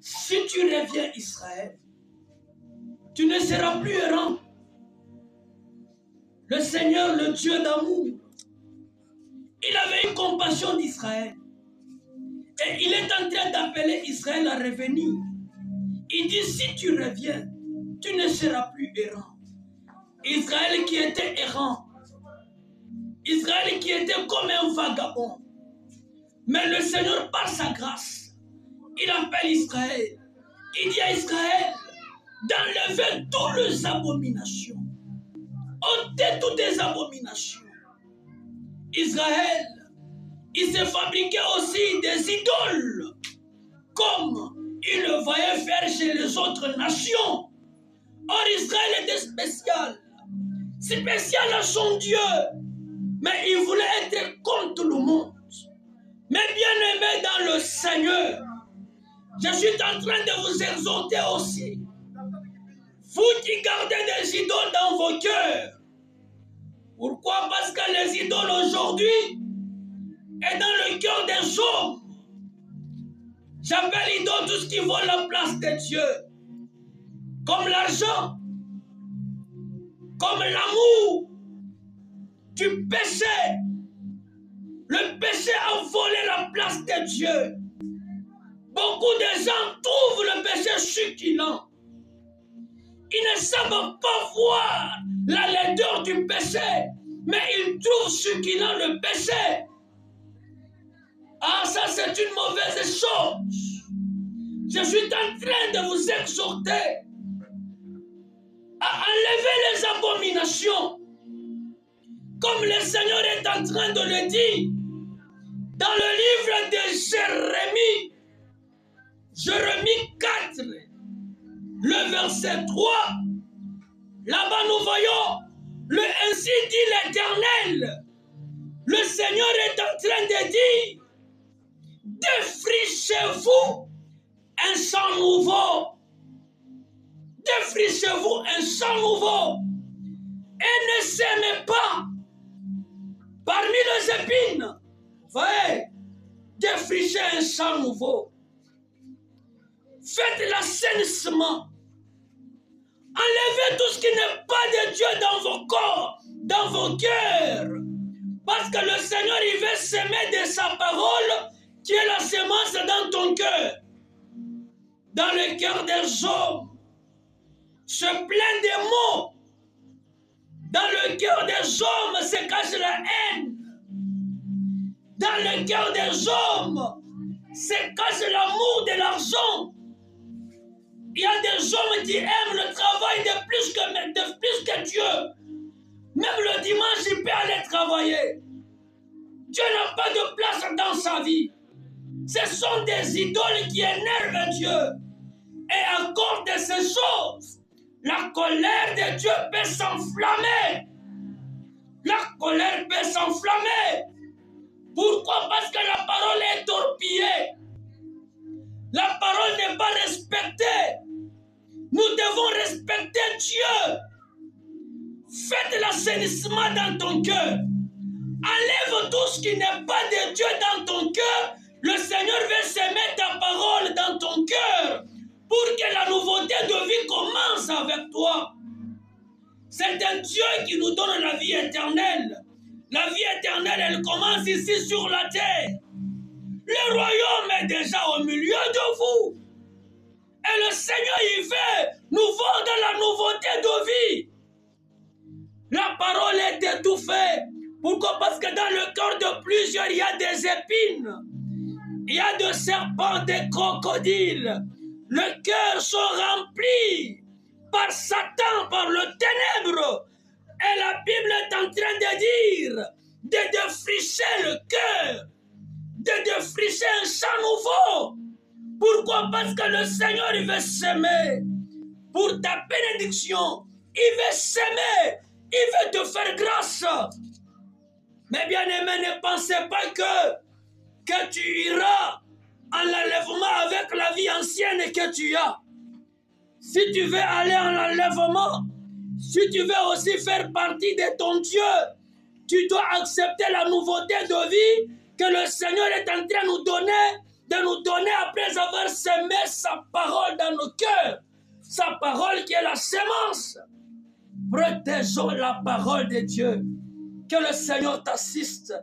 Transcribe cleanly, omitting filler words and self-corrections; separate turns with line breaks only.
si tu reviens Israël, tu ne seras plus errant. Le Seigneur, le Dieu d'amour, il avait eu compassion d'Israël. Et il est en train d'appeler Israël à revenir. Il dit, si tu reviens, tu ne seras plus errant. Israël qui était errant. Israël qui était comme un vagabond. Mais le Seigneur, par sa grâce, il appelle Israël. Il dit à Israël d'enlever toutes les abominations. Ôtez toutes les abominations. Israël, il s'est fabriqué aussi des idoles, comme il le voyait faire chez les autres nations. Or, Israël était spécial. Spécial à son Dieu. Mais il voulait être comme tout le monde. Mais bien aimé dans le Seigneur, je suis en train de vous exhorter aussi. Vous qui gardez des idoles dans vos cœurs. Pourquoi? Parce que les idoles aujourd'hui est dans le cœur des hommes. J'appelle idole tout ce qui vaut la place de Dieu. Comme l'argent, comme l'amour du péché. Le péché a volé la place de Dieu. Beaucoup de gens trouvent le péché succulent. Ils ne savent pas voir la laideur du péché, mais ils trouvent succulent le péché. Ah, ça c'est une mauvaise chose. Je suis en train de vous exhorter à enlever les abominations. Comme le Seigneur est en train de le dire dans le livre de Jérémie 4, le verset 3, là-bas nous voyons le ainsi dit l'Éternel. Le Seigneur est en train de dire, défrichez-vous un sang nouveau. Défrichez-vous un sang nouveau. Et ne s'aimez pas parmi les épines. Voyez, défrichez un sang nouveau. Faites l'assainissement. Enlevez tout ce qui n'est pas de Dieu dans vos corps, dans vos cœurs. Parce que le Seigneur, il veut s'aimer de sa parole, qui est la semence dans ton cœur. Dans le cœur des hommes, se plein de mots. Dans le cœur des hommes se cache la haine. Dans le cœur des hommes se cache l'amour de l'argent. Il y a des hommes qui aiment le travail de plus que Dieu. Même le dimanche, il peut aller travailler. Dieu n'a pas de place dans sa vie. Ce sont des idoles qui énervent Dieu. Et à cause de ces choses, la colère de Dieu peut s'enflammer. La colère peut s'enflammer. Pourquoi? Parce que la parole est torpillée. La parole n'est pas respectée. Nous devons respecter Dieu. Faites l'assainissement dans ton cœur. Enlève tout ce qui n'est pas de Dieu dans ton cœur. Le Seigneur veut semer ta parole dans ton cœur pour que la nouveauté de vie commence avec toi. C'est un Dieu qui nous donne la vie éternelle. La vie éternelle, elle commence ici sur la terre. Le royaume est déjà au milieu de vous. Et le Seigneur, il veut nous voir dans la nouveauté de vie. La parole est étouffée. Pourquoi? Parce que dans le cœur de plusieurs, il y a des épines. Il y a des serpents, des crocodiles. Le cœur sont remplis par Satan, par le ténèbre. Et la Bible est en train de dire de défricher le cœur, de défricher un champ nouveau. Pourquoi? Parce que le Seigneur, il veut s'aimer pour ta bénédiction. Il veut s'aimer. Il veut te faire grâce. Mais bien aimé, ne pensez pas que tu iras en l'enlèvement avec la vie ancienne que tu as. Si tu veux aller en enlèvement, si tu veux aussi faire partie de ton Dieu, tu dois accepter la nouveauté de vie que le Seigneur est en train de nous donner de nous donner après avoir semé sa parole dans nos cœurs. Sa parole qui est la sémence. Protégeons la parole de Dieu. Que le Seigneur t'assiste